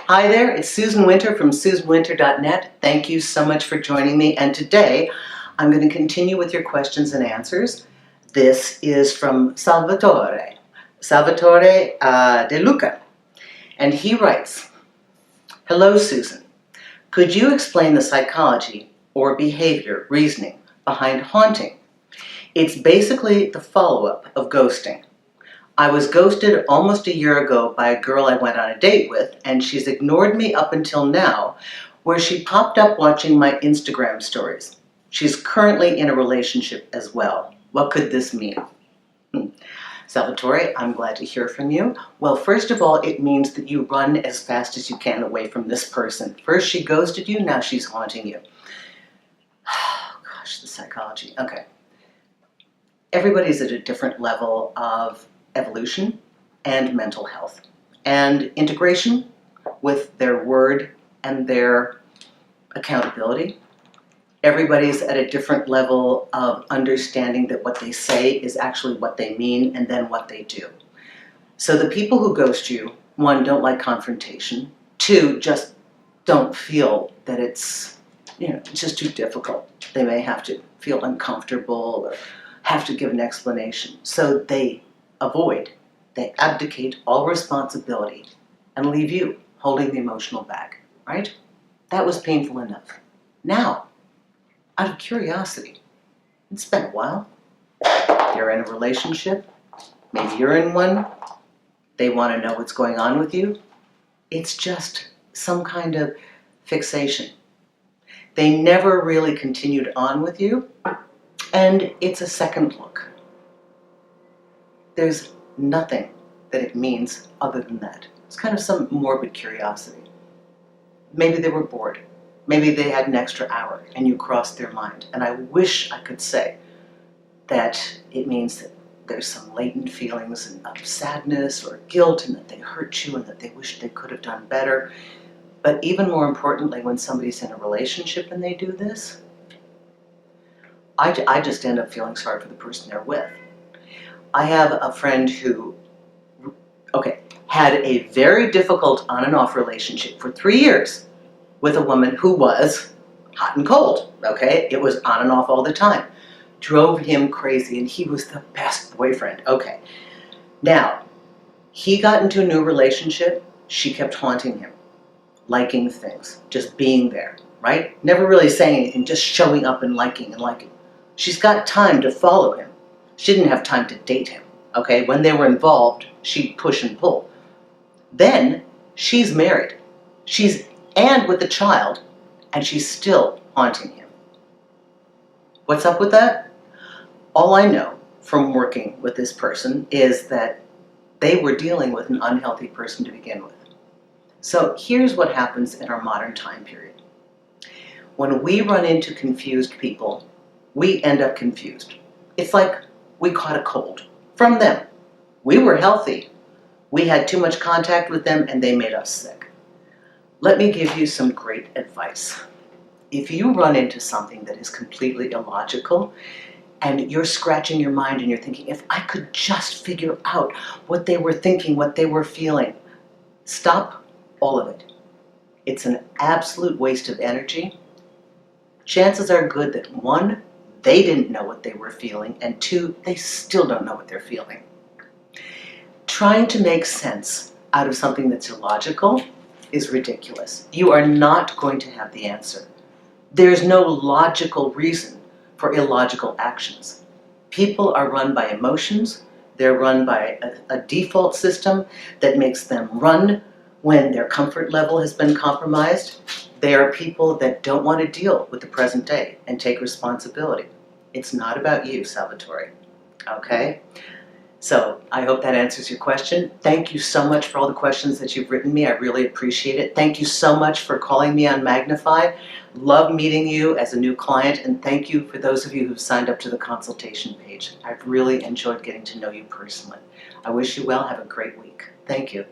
Hi there, it's Susan Winter from SusanWinter.net. Thank you so much for joining me, and today I'm going to continue with your questions and answers. This is from Salvatore De Luca, and he writes, "Hello Susan, could you explain the psychology or behavior reasoning behind haunting? It's basically the follow-up of ghosting. I was ghosted almost a year ago by a girl I went on a date with, and she's ignored me up until now, where she popped up watching my Instagram stories. She's currently in a relationship as well. What could this mean?" Salvatore, I'm glad to hear from you. Well, first of all, it means that you run as fast as you can away from this person. First she ghosted you, now she's haunting you. Oh gosh, the psychology. Okay. Everybody's at a different level of evolution and mental health and integration with their word and their accountability. Everybody's at a different level of understanding that what they say is actually what they mean and then what they do. So the people who ghost you, one, don't like confrontation. Two, just don't feel that it's just too difficult. They may have to feel uncomfortable or have to give an explanation. So they avoid, they abdicate all responsibility and leave you holding the emotional bag, right? That was painful enough. Now, out of curiosity, it's been a while. You're in a relationship, maybe you're in one, they want to know what's going on with you. It's just some kind of fixation. They never really continued on with you, and it's a second look. There's nothing that it means other than that. It's kind of some morbid curiosity. Maybe they were bored. Maybe they had an extra hour and you crossed their mind. And I wish I could say that it means that there's some latent feelings of sadness or guilt and that they hurt you and that they wish they could have done better. But even more importantly, when somebody's in a relationship and they do this, I just end up feeling sorry for the person they're with. I have a friend who, had a very difficult on and off relationship for 3 years with a woman who was hot and cold, okay? It was on and off all the time. Drove him crazy, and he was the best boyfriend, okay. Now, he got into a new relationship. She kept haunting him, liking things, just being there, right? Never really saying anything, just showing up and liking and liking. She's got time to follow him. She didn't have time to date him, okay? When they were involved, she'd push and pull. Then, she's married. And with a child, and she's still haunting him. What's up with that? All I know from working with this person is that they were dealing with an unhealthy person to begin with. So here's what happens in our modern time period. When we run into confused people, we end up confused. It's like we caught a cold from them. We were healthy. We had too much contact with them and they made us sick. Let me give you some great advice. If you run into something that is completely illogical and you're scratching your mind and you're thinking, if I could just figure out what they were thinking, what they were feeling, stop all of it. It's an absolute waste of energy. Chances are good that one, they didn't know what they were feeling, and two, they still don't know what they're feeling. Trying to make sense out of something that's illogical is ridiculous. You are not going to have the answer. There's no logical reason for illogical actions. People are run by emotions. They're run by a default system that makes them run when their comfort level has been compromised. They are people that don't want to deal with the present day and take responsibility. It's not about you, Salvatore, okay? So I hope that answers your question. Thank you so much for all the questions that you've written me. I really appreciate it. Thank you so much for calling me on Magnify. Love meeting you as a new client, and thank you for those of you who've signed up to the consultation page. I've really enjoyed getting to know you personally. I wish you well. Have a great week. Thank you.